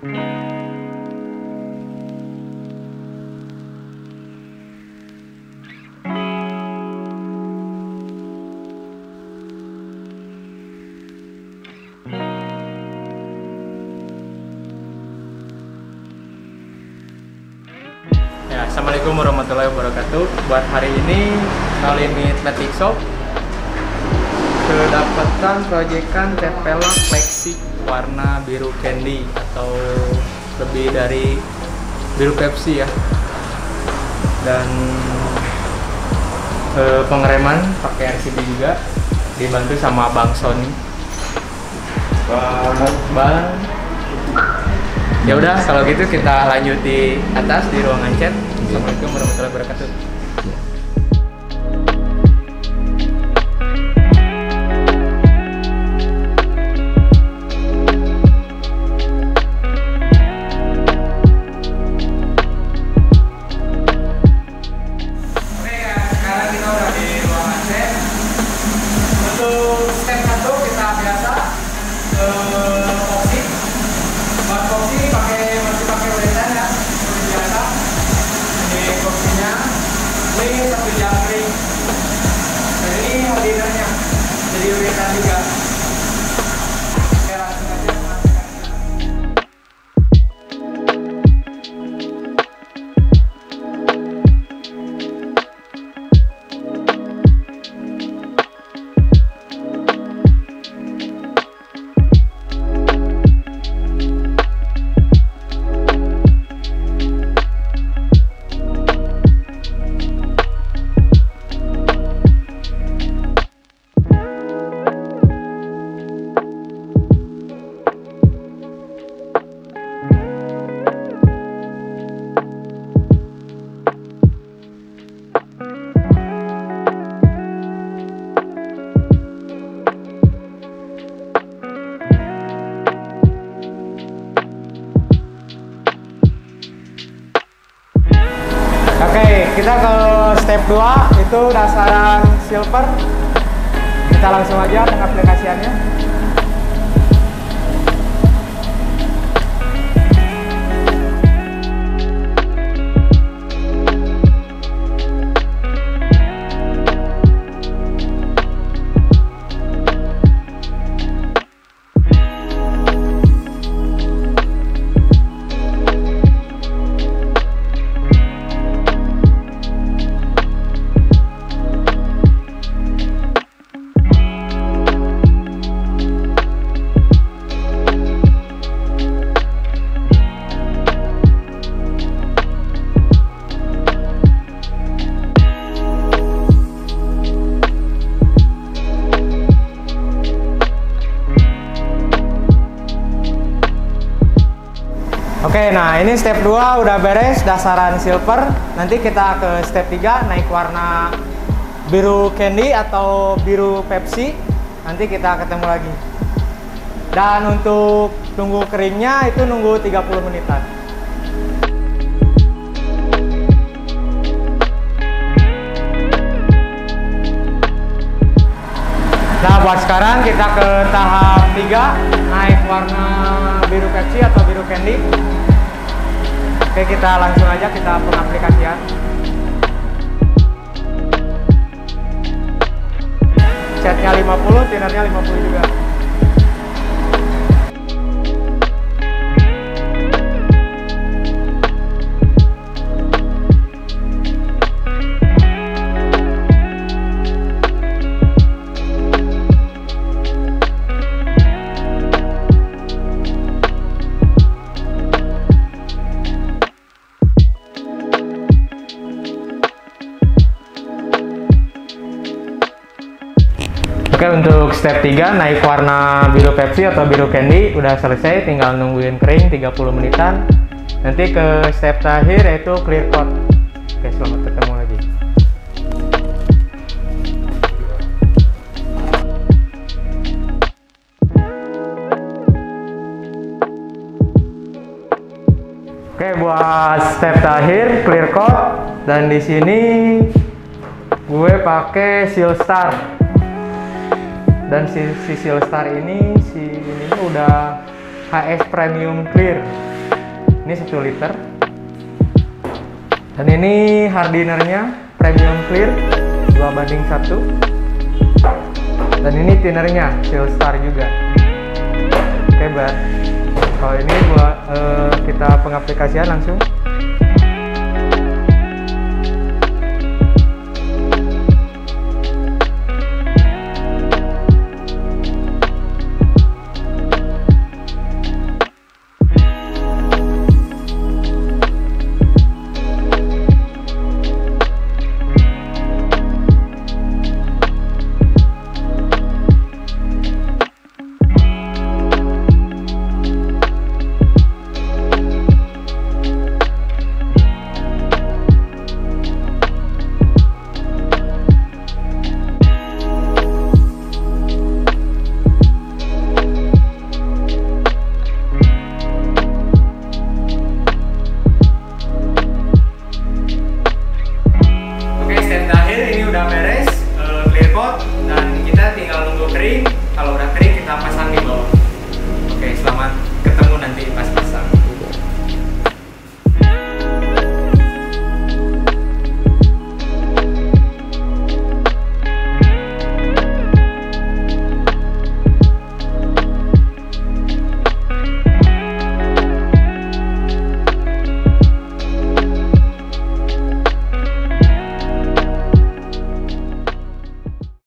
Ya, assalamualaikum warahmatullahi wabarakatuh. Buat hari ini NoLimitz Maticshop kedapatan proyekan cat velg flexi warna biru candy atau lebih dari biru Pepsi ya. Dan pengereman pakai RCB juga, dibantu sama Bang Sony. Bang. Ya udah, kalau gitu kita lanjut di atas di ruangan chat. Assalamualaikum warahmatullahi wabarakatuh. Oke ya, sekarang kita udah di ruangan chat. Untuk step 1 kita biasa epoxy. Buat epoxy masih pakai uretan ya, seperti biasa. Ini epoxinya, ini 1 jam kering. Dan ini hardinernya, jadi uretan juga. Oke, langsung aja mengaplikasikan. Oke, kita ke step 2 itu dasaran silver. Kita langsung aja pengaplikasiannya. Oke, nah ini step 2 udah beres dasaran silver. Nanti kita ke step 3 naik warna biru candy atau biru Pepsi. Nanti kita ketemu lagi. Dan untuk tunggu keringnya itu nunggu 30 menitan. Nah, buat sekarang kita ke tahap 3 naik warna biru Pepsi atau biru candy. Oke, kita langsung aja kita pengaplikasian. Catnya 50, thinernya 50 juga. Oke, untuk step 3 naik warna biru Pepsi atau biru candy udah selesai, tinggal nungguin kering 30 menitan. Nanti ke step terakhir yaitu clear coat. Oke, selamat ketemu lagi. Oke, buat step terakhir clear coat, dan di sini gue pakai Seal Star. Dan si Seal Star ini udah HS Premium Clear. Ini 1 liter. Dan ini hardinernya premium clear 2:1. Dan ini thinnernya Seal Star juga. Oke, Mbak. Kalau ini buat kita pengaplikasian langsung. Kalau udah kering kita pasang di bawah. Oke, selamat ketemu nanti pas